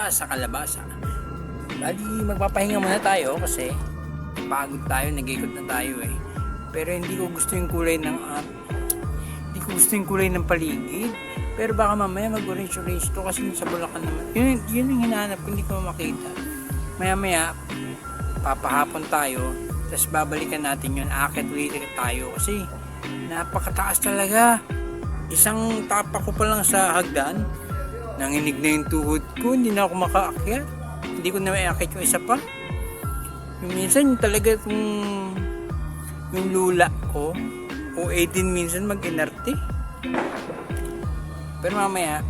mula sa kalabasa. Bali, magpapahinga muna tayo kasi pagod tayo, nag-ikot na tayo eh. Pero hindi ko gusto yung kulay ng paligid. Pero baka mamaya mag-orange to kasi sa Bulacan naman. Yun yung hinahanap ko, hindi ko makita. Maya papahapon tayo, tapos babalikan natin yun, akit ulit tayo kasi napakataas talaga. Isang tapak ko pa lang sa hagdan, nanginig na yung tuhod ko, hindi na ako makaakyat. Hindi ko na maiakit yung isa pa. Yung minsan talaga yung lula ko, o 18 minsan mag-inarte. Pero mamaya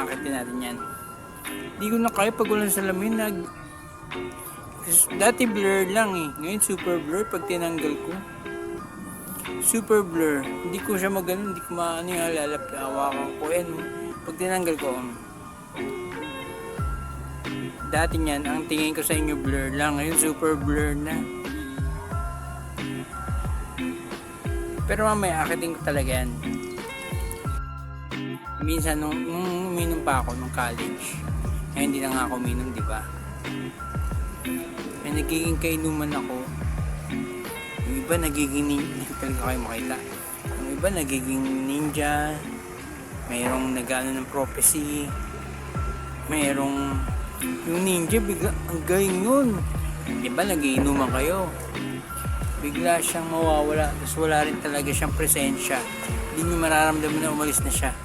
akitin natin yan. Hindi ko na kaya pag walang salamin. Dati blur lang eh. Ngayon super blur pag tinanggal ko. Super blur. Hindi ko siya magano, hindi ko maano yung hawakan ko. Yan, pag tinanggal ko. Dati niyan, ang tingin ko sa inyo blur lang. Ngayon super blur na. Pero mamaya akitin ko talaga yan. Minsan nung uminom pa ako nung college, eh hindi na nga ako uminom, di ba? Eh nagiging kainuman ako. Yung iba nagiging ninja, talaga kayo makita. Yung iba nagiging ninja, mayroong nag-ano ng prophecy, mayroong yung ninja bigla ang galing nun. Di ba nagiinuman kayo? Bigla siyang mawawala, tapos wala rin talaga siyang presensya. Hindi nyo mararamdaman na umalis na siya.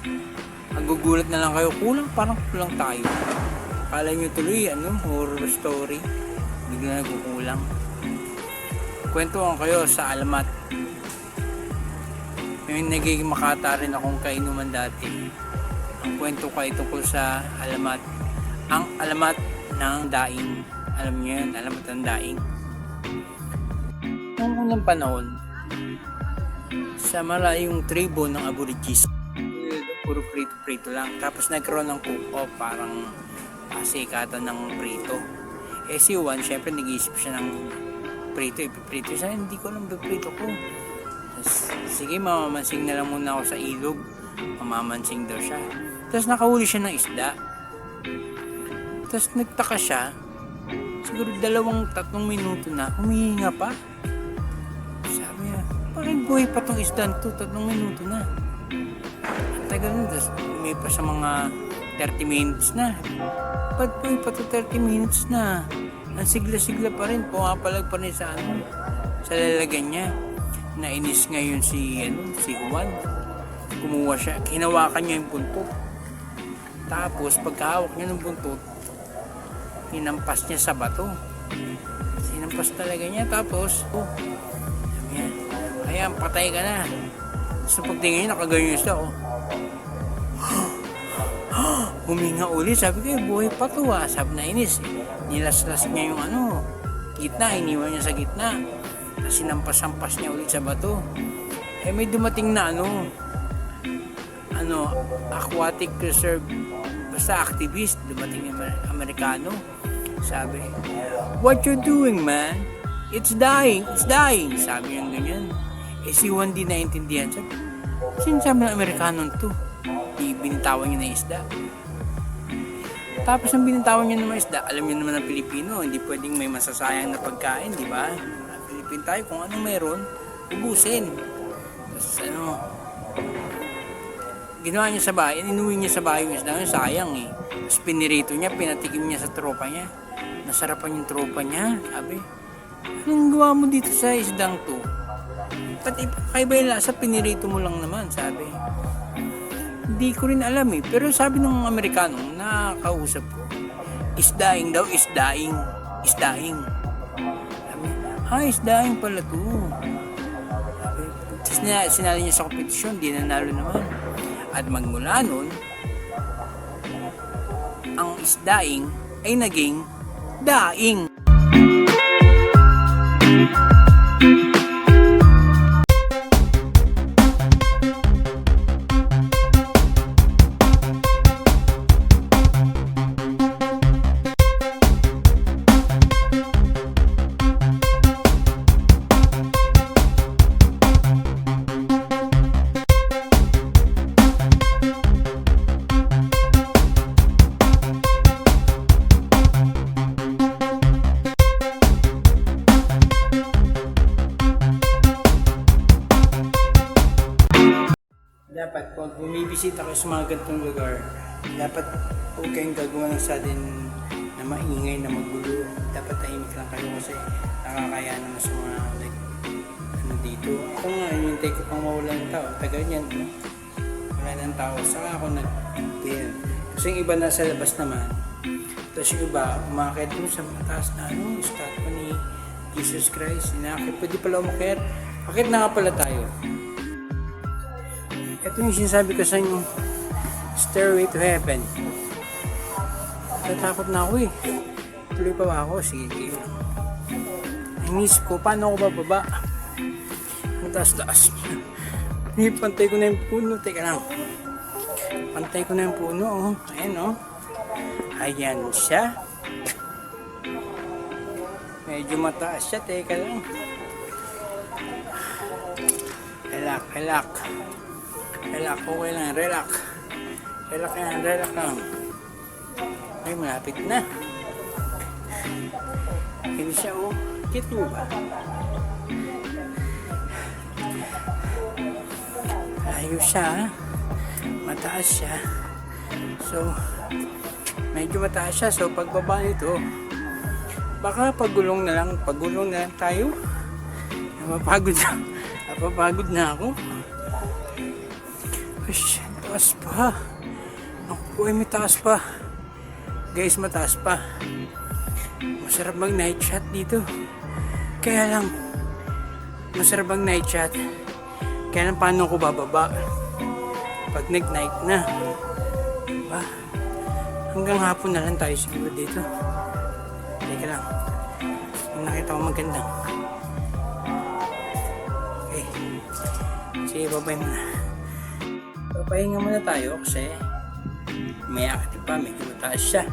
Magugulat na lang kayo, parang kulang tayo. Kala nyo tuloy, horror story. Bigla nagkukulang. Kwentuhan kayo sa alamat. May nagiging makata rin akong kainuman dati. Ang kwento ko ay tungkol sa alamat. Ang alamat ng daing. Alam nyo yun, alamat ng daing. Noong unang panahon, sa malayong tribo ng Aborigines, puro prito lang. Tapos nagkaroon ng cook-off, parang pasikatan ng prito. Eh si Juan, syempre nag-iisip siya ng ipiprito siya. Hindi ko alam prito ko. Tapos, sige, mamamansing na lang muna ako sa ilog. Mamamansing daw siya. Tapos nakahuli siya ng isda. Tapos nagtaka siya. Siguro 2-3 minuto na, humihinga pa. Sabi niya, bakit buhay pa tong isdan to? 3 minuto na. Ang tagal nun, tapos may pa sa mga 30 minutes na. Ba't buhay pa to 30 minutes na? Ang sigla-sigla pa rin, pumapalag pa rin sa lalagyan niya. Nainis ngayon si Juan. Kumuha siya, hinawakan niya yung buntot. Tapos pagkahawak niya ng buntot, hinampas niya sa bato. Hinampas talaga niya. Tapos, sabi niya, ayan, patay ka na. So pagtingin niya, nakaganyan siya, huminga uli. Sabi ko, buhay pa to ah. Sabi na inis. Nilaslas niya yung gitna. Iniwan niya sa gitna. Tapos sinampas-sampas niya ulit sa bato. Eh may dumating na aquatic reserve, basta activist, dumating yung Amerikano. Sabi, what you doing, man? It's dying. Sabi yung ganyan. Eh si Juan di naintindihan. Sabi, sinasabi ng Amerikano to? Binitawan niya na isda. Tapos ang binitawan niya ng mga isda, alam niyo naman ng Pilipino, hindi pwedeng may masasayang na pagkain, di ba? Pilipin tayo, kung anong meron, ubusin. Tapos ginawa niya sa bahay, inuwi niya sa bahay yung isda, sayang eh. Tapos pinirito niya, pinatikim niya sa tropa niya. Nasarapan yung tropa niya. Sabi, anong gawa mo dito sa isdang to? Pati kaiba yung lasa, pinirito mo lang naman, sabi. Hindi ko rin alam eh. Pero sabi ng Amerikano, nakakausap ko, isdaing daw, isdaing. Sabi, isdaing pala to. Tapos sinali niya sa kompetisyon, di nanalo naman. At magmula nun, ang isdaing ay naging daing. dapat pag bumibisita kayo sa mga ganitong lugar, dapat huwag kayong gagawa ng sudden na maingay, na magulo. Dapat tahimik lang kayo kasi nakakaya naman sa mga like, ano dito. Ako nga, hinintay ko pang mawala ng tao. Tagal yan, no? Wala ng tao. Saka ako nag-bail. Kasi yung iba nasa labas naman. Tapos yung iba, umakit dun sa mataas na ano, statue ni Jesus Christ. Inakit, pwede pala umakit. Akit na nga pala tayo. Ito yung sinasabi ko sa inyo, Stairway to Heaven. Natakot na ako eh. Tuloy pa ba ako? Sige. Inisip ko, paano ako bababa? Ang taas-taas. Pantay ko na yung puno. Teka lang. Pantay ko na yung puno. Oh. Ayan oh. Ayan siya. Medyo mataas siya. Teka lang. Relax. Okay lang. Relax lang. Ay, malapit na. Hindi siya oh. Kit mo ba? Ayos siya. Mataas siya. So, medyo mataas siya. So, pagbaba nito, baka pagulong na lang tayo. Napapagod na ako. Ush, taas pa. Naku, may taas pa. Guys, mataas pa. Masarap mag night shot dito. Kaya lang, masarap ang night shot. Kaya lang, paano ko bababa? Pag nag-night na. Diba? Hanggang hapon na lang tayo siguro dito. Teka lang. Yung nakita ko maganda. Okay. Sige, babay muna. Papahinga muna tayo kasi may akit pa, medyo mataas siya.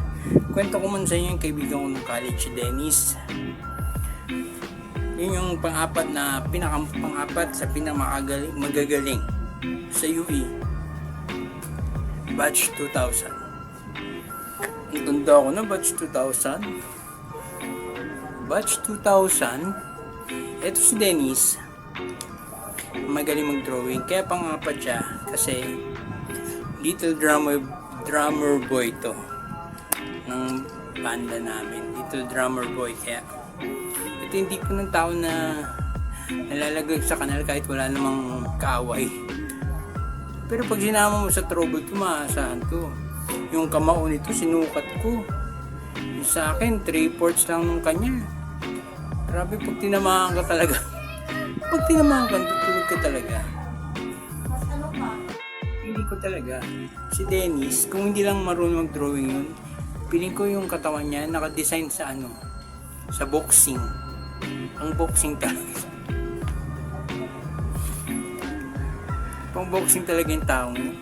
Kwento ko man sa inyo yung kaibigan ko ng college, si Dennis. Yun yung pang-apat sa magagaling sa UE. Batch 2000. Ang tanda ko na batch 2000. Batch 2000. Ito si Dennis. Magaling mag-drawing. Kaya pang-apat siya kasi little drummer boy to ng banda namin. Little drummer boy. Kaya ito hindi ko ng tao na nalalagay sa kanal kahit wala namang kaaway. Pero pag sinama mo sa trouble, maasahan to. Yung kamao nito, sinukat ko. Yung sa akin, 3/4 lang nung kanya. Grabe, pag tinamaan ka talaga. Pag tinamaan ka, tutulog ka talaga. Hindi ko talaga. Si Dennis, kung hindi lang marunong mag-drawing yun, piling ko yung katawan niya nakadesign sa sa boxing. Ang boxing talaga. Pang boxing talaga yung taong yun.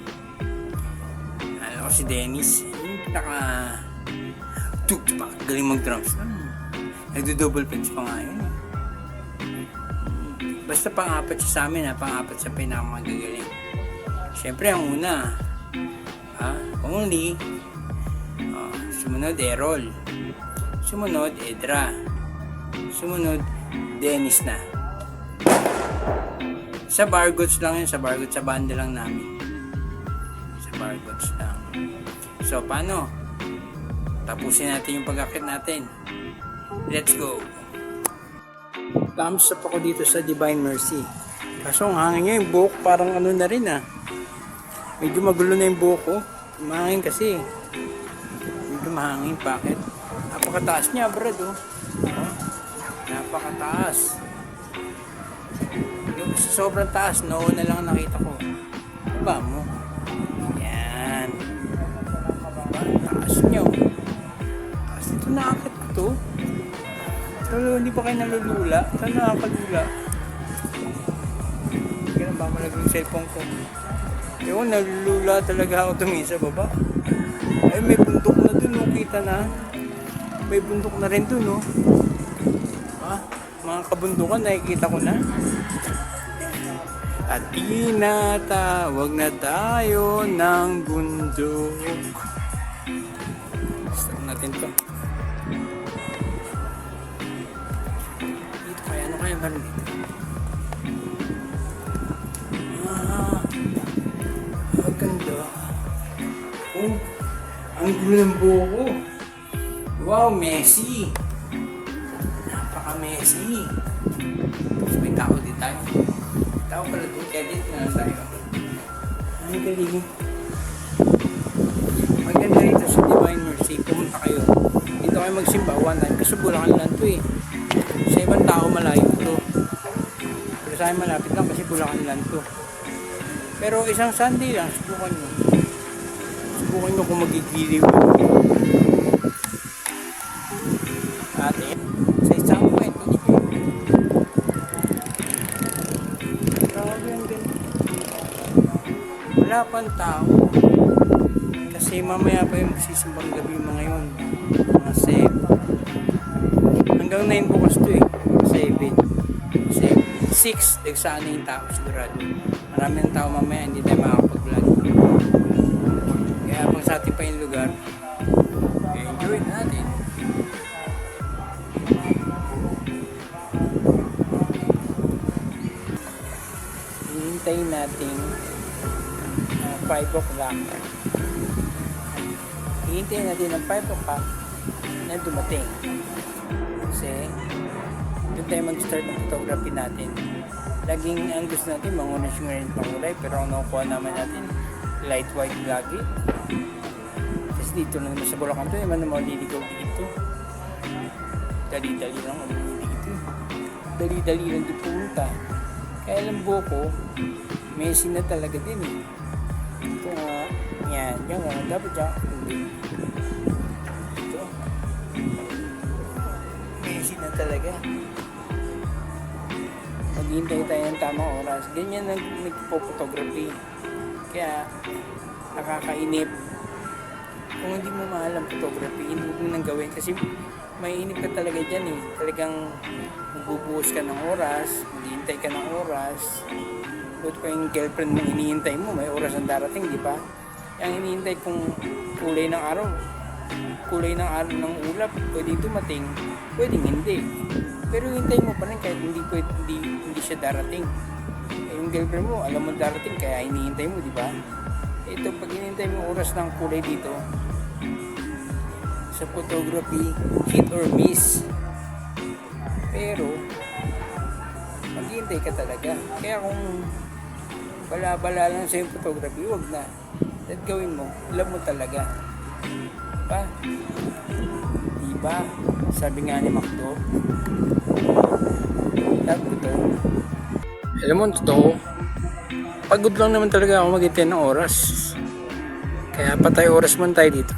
Alam ko si Dennis, yung galing mag-drums. Nagdo-double pitch pa nga yun. Basta pang-apat siya sa amin, pang-apat sa pinakamagagaling. Siyempre ang una, only, sumunod Errol, sumunod Edra, sumunod Dennis na. Sa Bargots lang yun, sa banda lang namin. Sa Bargots lang. So, paano? Tapusin natin yung pag-akit natin. Let's go! Thumbs up ako dito sa Divine Mercy. Kaso ang hangin niya, yung buhok parang na rin Medyo magulo na yung buhok ko. Mahangin kasi. Medyo mahangin. Bakit? Napakataas niya, brad Napakataas. Yung sobrang taas, noon na lang nakita ko. Diba mo? Yan. Taas nyo. Taas ito, nakakit ko to. Pero hindi pa kayo nalulula. Saan nakakalula? Hindi ka na ba malagay yung cellphone ko? Ewan, nalulula talaga ako tumingin sa baba. Ay, may bundok na dun, kita na. May bundok na rin dun, mga kabundukan, nakikita ko na. At tinatawag na tayo ng bundok. Stop natin to. Dito kaya, ano kaya meron dito? Oh, ang gulo ng buko. Wow, Messi. Napaka-Messi. May tao din tayo. Tao pala doon. Edit na lang tayo. Ang galing. Maganda rito sa Divine Mercy. Pumunta kayo. Dito kayo magsimba one time. Kasi Bulacan lang to eh. Sa ibang tao malayo to. Pero sa akin malapit lang kasi Bulacan lang to. Pero isang Sunday lang, subukan nyo. Subukan nyo kung magigiliw. Ate, sa isang kwento dito. Grabe ang ganda. Wala pang tao. Kasi mamaya pa yung magsisimbang gabi mga yun. Mga 7. Hanggang 9 bukas to eh. 7. 6, nagsaan na yung tao sigurado. Marami ng tao mamaya, hindi tayo makakapag-vlog. Kaya pang sa atin pa yung lugar, enjoy natin. Hihintayin natin 5 o'clock. Hihintayin natin ng 5 o'clock na dumating. Kasi doon tayo mag-start ng photography natin. Laging ang gusto natin manguna siya ngayon pangulay, pero ang nakukuha naman natin light white lagi. Kasi dito na naman sa Bulacan to, naman naman liligaw dito. Dali-dali lang ang dito. Dali-dali lang dito pumunta. Kaya alam buko, Messi na talaga din eh. Ito nga, yan nga, dapat siya, hindi. Ito. Messi na talaga. Maghihintay tayo ng tamang oras. Ganyan nagpo-photography. Kaya nakakainip. Kung hindi mo mahal ang photography, hindi mo nang gawin. Kasi mainip ka talaga dyan eh. Talagang magbubuhos ka ng oras, maghihintay ka ng oras. Buti pa yung girlfriend mo hinihintay mo, may oras ang darating, di ba? Yung hinihintay kung kulay ng araw ng ulap, pwede dumating, pwedeng hindi. Pero hintay mo pa rin kahit hindi siya darating. Eh, yung girlfriend mo, alam mo darating kaya hinihintay mo, di ba? Ito, pag hinihintay mo oras ng kulay dito, sa photography, hit or miss. Pero, maghihintay ka talaga. Kaya kung bala-bala lang sa yung photography, wag na. At gawin mo, alam mo talaga. Diba? Diba? Sabi nga ni Macdo, alam mo, totoo, pagod lang naman talaga ako mag-intay ng oras. Kaya patay oras man tayo dito.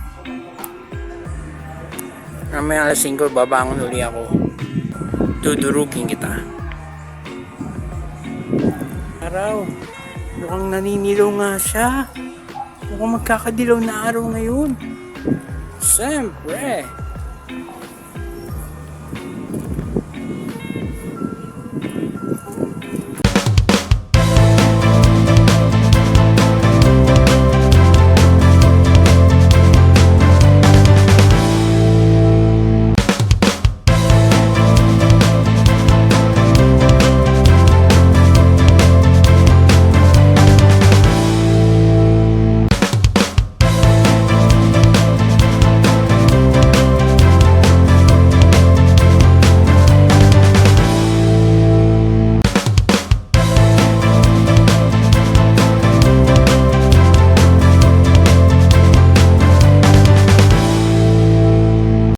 Mamaya alas 5, babangon uli ako. Dudurugin kita. Araw, mukhang naninilaw nga siya. Mukhang magkakadilaw na araw ngayon. Siyempre.